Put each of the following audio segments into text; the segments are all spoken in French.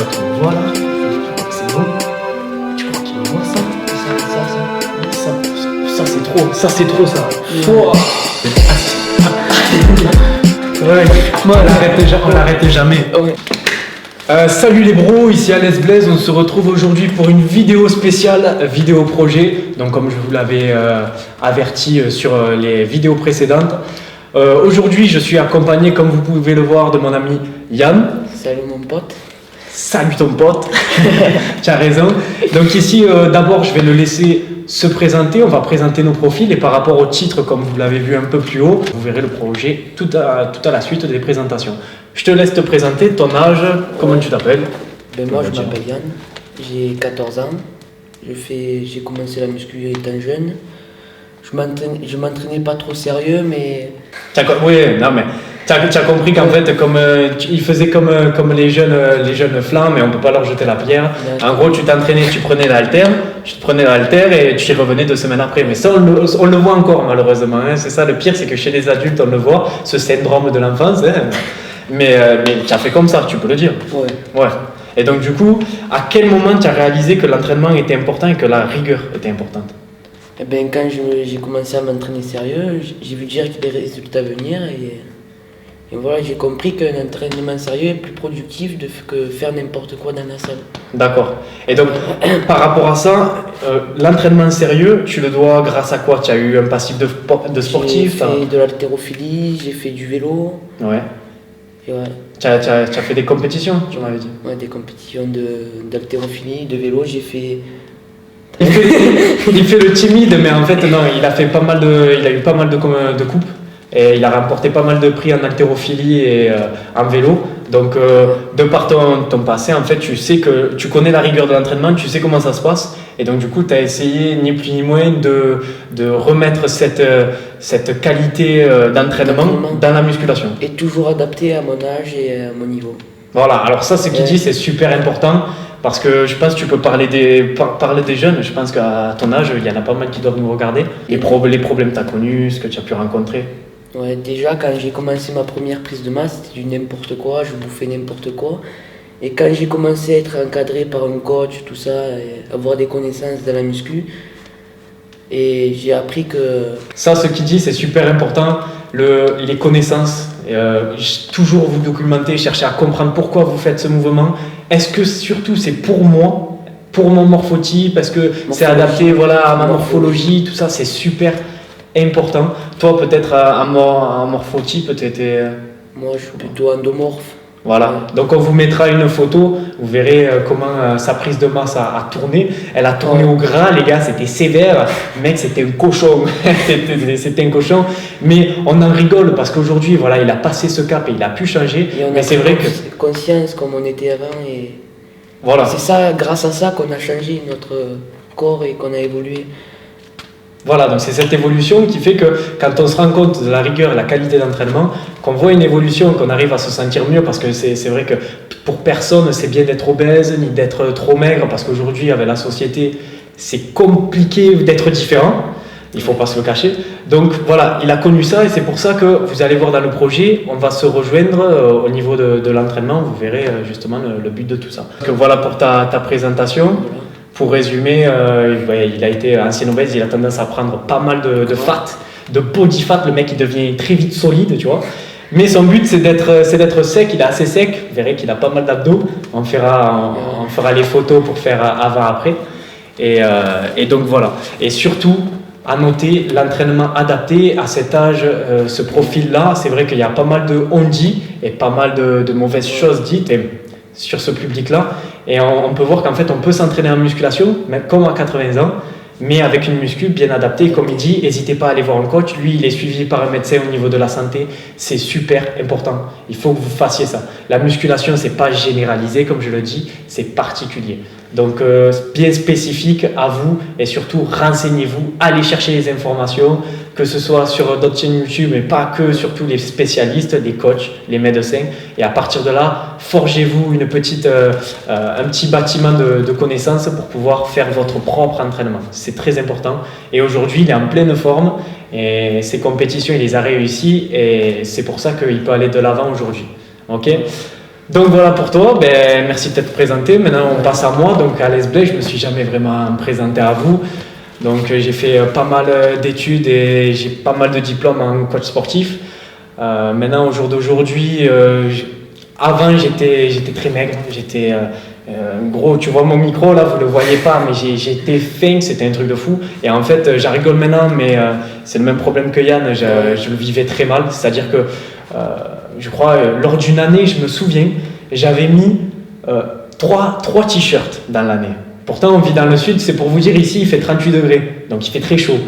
crois qu'il me voit là. Je crois que c'est bon. Tu crois qu'il me voit ça? Ça c'est trop. Ça c'est trop ça. Wow. Ouais, moi on l'arrête jamais. Ouais. Salut les bros, ici Alès Blaise, on se retrouve aujourd'hui pour une vidéo spéciale, vidéo projet. Donc comme je vous l'avais averti sur les vidéos précédentes. Aujourd'hui je suis accompagné, comme vous pouvez le voir, de mon ami Yann. Salut mon pote. Salut ton pote, tu as raison. Donc ici d'abord je vais le laisser se présenter, on va présenter nos profils et par rapport au titre, comme vous l'avez vu un peu plus haut, vous verrez le projet tout à la suite des présentations. Je te laisse te présenter, ton âge, comment tu t'appelles? Moi je m'appelle Yann, j'ai 14 ans, j'ai commencé la muscu étant jeune. Je m'entraînais pas trop sérieux mais... Oui, non mais tu as compris qu'en fait il faisait comme les jeunes flammes et on peut pas leur jeter la pierre. En gros tu t'entraînais, tu te prenais l'haltère et tu y revenais 2 semaines après. Mais ça on le voit encore malheureusement, hein. C'est ça le pire, c'est que chez les adultes on le voit, ce syndrome de l'enfance, hein. Mais tu as fait comme ça, tu peux le dire. Ouais. Et donc du coup, à quel moment tu as réalisé que l'entraînement était important et que la rigueur était importante? Eh bien, quand j'ai commencé à m'entraîner sérieux, j'ai vu dire qu'il y a des résultats venir et voilà, j'ai compris qu'un entraînement sérieux est plus productif que faire n'importe quoi dans la salle. D'accord. Et donc, par rapport à ça, l'entraînement sérieux, tu le dois grâce à quoi? Tu as eu un passif de sportif? J'ai fait de l'haltérophilie, j'ai fait du vélo. Ouais. Et ouais. Tu as fait des compétitions, tu m'avais dit? Ouais, des compétitions d'haltérophilie, de vélo, j'ai fait... Il fait le timide, mais en fait, non, il a eu pas mal de coupes et il a remporté pas mal de prix en haltérophilie et en vélo. Donc, de par ton passé, en fait, tu connais la rigueur de l'entraînement, tu sais comment ça se passe. Et donc, du coup, tu as essayé, ni plus ni moins, de remettre cette qualité d'entraînement dans la musculation. Et toujours adapté à mon âge et à mon niveau. Voilà, alors ça, ce qu'il dit, c'est super important. Parce que je pense que tu peux parler des jeunes, je pense qu'à ton âge, il y en a pas mal qui doivent nous regarder. Les problèmes que tu as connus, ce que tu as pu rencontrer. Ouais, déjà quand j'ai commencé ma première prise de masse, c'était du n'importe quoi, je bouffais n'importe quoi. Et quand j'ai commencé à être encadré par un coach, tout ça, et avoir des connaissances dans la muscu, et j'ai appris que... Ça, ce qu'il dit, c'est super important, les connaissances. Toujours vous documenter, chercher à comprendre pourquoi vous faites ce mouvement. Est-ce que surtout c'est pour moi, pour mon morphotype, parce que c'est adapté à ma morphologie, tout ça, c'est super important. Toi, peut-être en morphotype, tu étais... Moi, je suis plutôt endomorphe. Voilà, donc on vous mettra une photo, vous verrez comment sa prise de masse a tourné. Elle a tourné au gras, les gars, c'était sévère. Le mec, c'était un cochon. C'était un cochon. Mais on en rigole parce qu'aujourd'hui, il a passé ce cap et il a pu changer. Mais c'est vrai que... conscience comme on était avant. Et voilà. C'est ça, grâce à ça qu'on a changé notre corps et qu'on a évolué. Voilà, donc c'est cette évolution qui fait que quand on se rend compte de la rigueur et la qualité d'entraînement, qu'on voit une évolution, qu'on arrive à se sentir mieux, parce que c'est vrai que pour personne, c'est bien d'être obèse, ni d'être trop maigre, parce qu'aujourd'hui, avec la société, c'est compliqué d'être différent, il ne faut pas se le cacher. Donc voilà, il a connu ça et c'est pour ça que vous allez voir dans le projet, on va se rejoindre au niveau de l'entraînement, vous verrez justement le but de tout ça. Donc voilà pour ta présentation. Pour résumer, il a été ancien obèse, il a tendance à prendre pas mal de fat, de body fat, le mec il devient très vite solide, tu vois. Mais son but c'est d'être sec, il est assez sec, vous verrez qu'il a pas mal d'abdos, on fera les photos pour faire avant-après. Et donc voilà, et surtout à noter l'entraînement adapté à cet âge, ce profil-là, c'est vrai qu'il y a pas mal de on-dit et pas mal de mauvaises choses dites sur ce public-là. Et on peut voir qu'en fait, on peut s'entraîner en musculation, même comme à 80 ans, mais avec une muscu bien adaptée. Comme il dit, n'hésitez pas à aller voir un coach. Lui, il est suivi par un médecin au niveau de la santé. C'est super important. Il faut que vous fassiez ça. La musculation, c'est pas généralisé, comme je le dis, c'est particulier. Donc, bien spécifique à vous et surtout, renseignez-vous, allez chercher les informations, que ce soit sur d'autres chaînes YouTube, mais pas que, surtout les spécialistes, les coachs, les médecins. Et à partir de là, forgez-vous un petit bâtiment de connaissances pour pouvoir faire votre propre entraînement. C'est très important. Et aujourd'hui, il est en pleine forme et ses compétitions, il les a réussies et c'est pour ça qu'il peut aller de l'avant aujourd'hui. Ok ? Donc voilà pour toi, merci de t'être présenté. Maintenant on passe à moi, donc à l'ESB, je ne me suis jamais vraiment présenté à vous. Donc j'ai fait pas mal d'études et j'ai pas mal de diplômes en coach sportif. Maintenant au jour d'aujourd'hui, avant j'étais très maigre, j'étais gros, tu vois mon micro là, vous le voyez pas, mais j'étais fin, c'était un truc de fou. Et en fait j'en rigole maintenant, mais c'est le même problème que Yann, je le vivais très mal, c'est-à-dire que je crois, lors d'une année, je me souviens, j'avais mis 3 t-shirts dans l'année. Pourtant, on vit dans le sud, c'est pour vous dire, ici, il fait 38 degrés, donc il fait très chaud.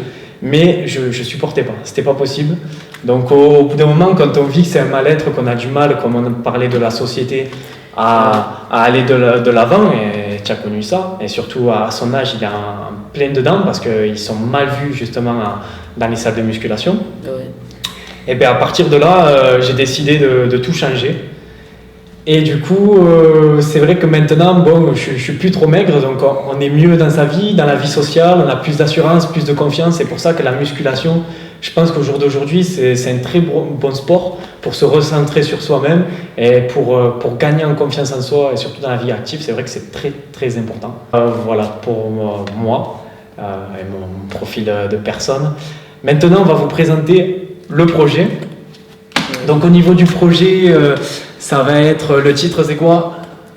Mais je ne supportais pas, c'était pas possible. Donc au bout d'un moment, quand on vit que c'est un mal-être, qu'on a du mal, comme on parlait de la société, à aller de l'avant, et tu as connu ça, et surtout à son âge, il est en plein dedans, parce qu'ils sont mal vus justement dans les salles de musculation. Ouais. Et bien à partir de là, j'ai décidé de tout changer. Et du coup, c'est vrai que maintenant, bon, je suis plus trop maigre, donc on est mieux dans sa vie, dans la vie sociale, on a plus d'assurance, plus de confiance. C'est pour ça que la musculation, je pense qu'au jour d'aujourd'hui, c'est un très bon sport pour se recentrer sur soi-même et pour gagner en confiance en soi et surtout dans la vie active. C'est vrai que c'est très très important. Voilà pour moi et mon profil de personne. Maintenant, on va vous présenter le projet. Donc au niveau du projet, ça va être, le titre c'est quoi?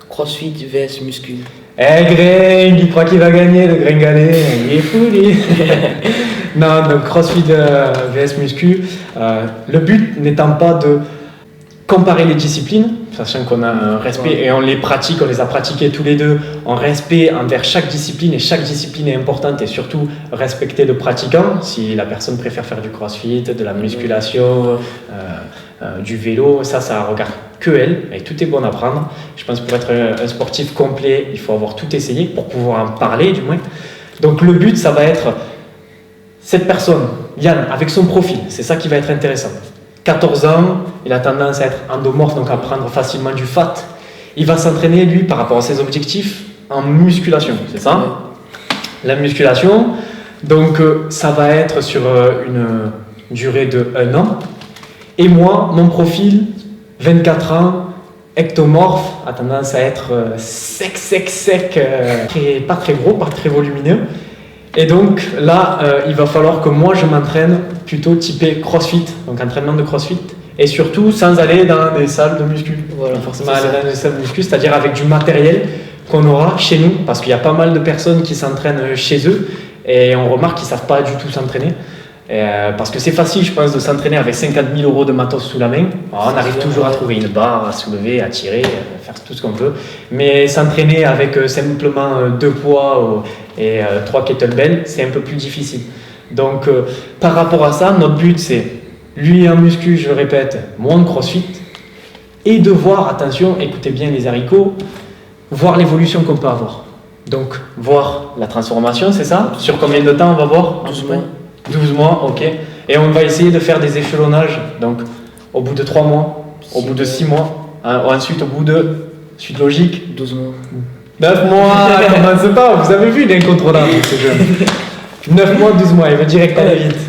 CrossFit vs muscu. Grain, il croit qu'il va gagner, le gringalet, il est fou lui. Non, donc CrossFit vs muscu, le but n'étant pas de comparer les disciplines, sachant qu'on a un respect et on les pratique, on les a pratiquées tous les deux, en respect envers chaque discipline, et chaque discipline est importante, et surtout respecter le pratiquant. Si la personne préfère faire du crossfit, de la musculation, du vélo, ça regarde que elle, et tout est bon à prendre. Je pense que pour être un sportif complet, il faut avoir tout essayé pour pouvoir en parler du moins. Donc le but, ça va être cette personne, Yann, avec son profil, c'est ça qui va être intéressant. 14 ans, il a tendance à être endomorphe, donc à prendre facilement du fat. Il va s'entraîner, lui, par rapport à ses objectifs, en musculation, c'est ça? La musculation, donc ça va être sur une durée de 1 an. Et moi, mon profil, 24 ans, ectomorphe, a tendance à être sec, pas très gros, pas très volumineux. Et donc là, il va falloir que moi je m'entraîne plutôt typé crossfit, donc entraînement de crossfit, et surtout sans aller dans des salles de muscu. Voilà, forcément aller dans des salles de muscu, c'est-à-dire avec du matériel qu'on aura chez nous, parce qu'il y a pas mal de personnes qui s'entraînent chez eux, et on remarque qu'ils ne savent pas du tout s'entraîner. Parce que c'est facile, je pense, de s'entraîner avec 50 000 € de matos sous la main. Alors, on arrive toujours à trouver une barre, à soulever, à tirer, à faire tout ce qu'on veut. Mais s'entraîner avec simplement 2 poids et 3 kettlebells, c'est un peu plus difficile. Donc, par rapport à ça, notre but, c'est, lui en muscu, je le répète, moi en crossfit, et de voir, attention, écoutez bien les haricots, voir l'évolution qu'on peut avoir. Donc, voir la transformation, c'est ça? Sur combien de temps on va voir? 12 mois. 12 mois, ok. Et on va essayer de faire des échelonnages, donc au bout de 3 mois, au bout de 6 mois, ensuite au bout de, suite logique, 12 mois. 9 mois, commence pas, vous avez vu l'incontrôlable ce jeune. 9 mois, 12 mois, il va direct aller vite.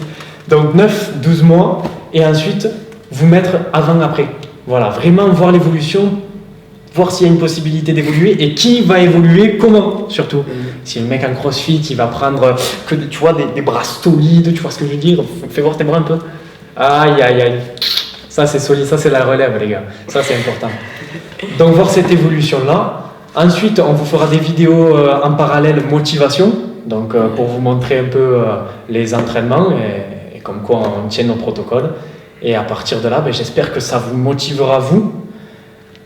Donc 9, 12 mois, et ensuite vous mettre avant-après. Voilà, vraiment voir l'évolution, voir s'il y a une possibilité d'évoluer et qui va évoluer, comment surtout. Si le mec en crossfit, il va prendre que tu vois, des bras solides, tu vois ce que je veux dire, fais voir tes bras un peu. Aïe, aïe, aïe. Ça c'est solide, ça c'est la relève les gars, ça c'est important. Donc voir cette évolution-là. Ensuite, on vous fera des vidéos en parallèle motivation, donc pour vous montrer un peu les entraînements et comme quoi on tient nos protocoles. Et à partir de là, j'espère que ça vous motivera vous,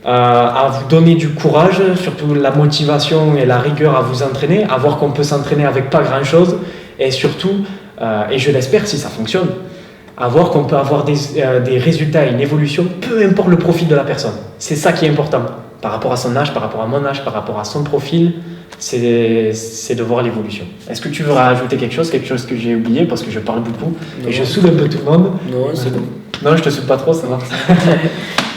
à vous donner du courage, surtout la motivation et la rigueur à vous entraîner, à voir qu'on peut s'entraîner avec pas grand chose, et surtout, et je l'espère si ça fonctionne, à voir qu'on peut avoir des résultats, une évolution, peu importe le profil de la personne. C'est ça qui est important, par rapport à son âge, par rapport à mon âge, par rapport à son profil, c'est de voir l'évolution. Est-ce que tu veux rajouter quelque chose que j'ai oublié, parce que je parle beaucoup, et je saoule un peu tout le monde? Non, c'est bon. Non, je te saoule pas trop, ça va.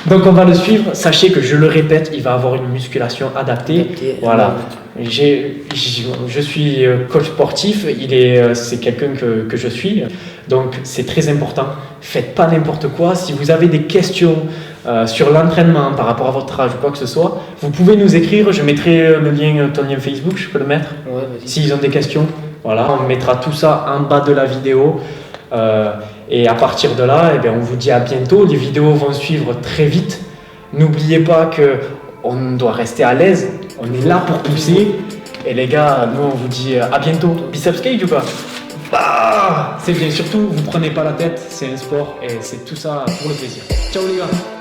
Donc on va le suivre, sachez que je le répète, il va avoir une musculation adaptée. Voilà. Je suis coach sportif, c'est quelqu'un que je suis, donc c'est très important. Faites pas n'importe quoi. Si vous avez des questions, sur l'entraînement par rapport à votre âge ou quoi que ce soit, vous pouvez nous écrire. Je mettrai le lien, ton lien Facebook, je peux le mettre. Ouais, vas-y. S'ils ont des questions, voilà, on mettra tout ça en bas de la vidéo. Et à partir de là, eh bien, on vous dit à bientôt. Les vidéos vont suivre très vite. N'oubliez pas qu'on doit rester à l'aise. On est là pour pousser. Et les gars, nous on vous dit à bientôt. Biceps cage ou pas? C'est bien, surtout vous prenez pas la tête, c'est un sport et c'est tout ça pour le plaisir. Ciao les gars.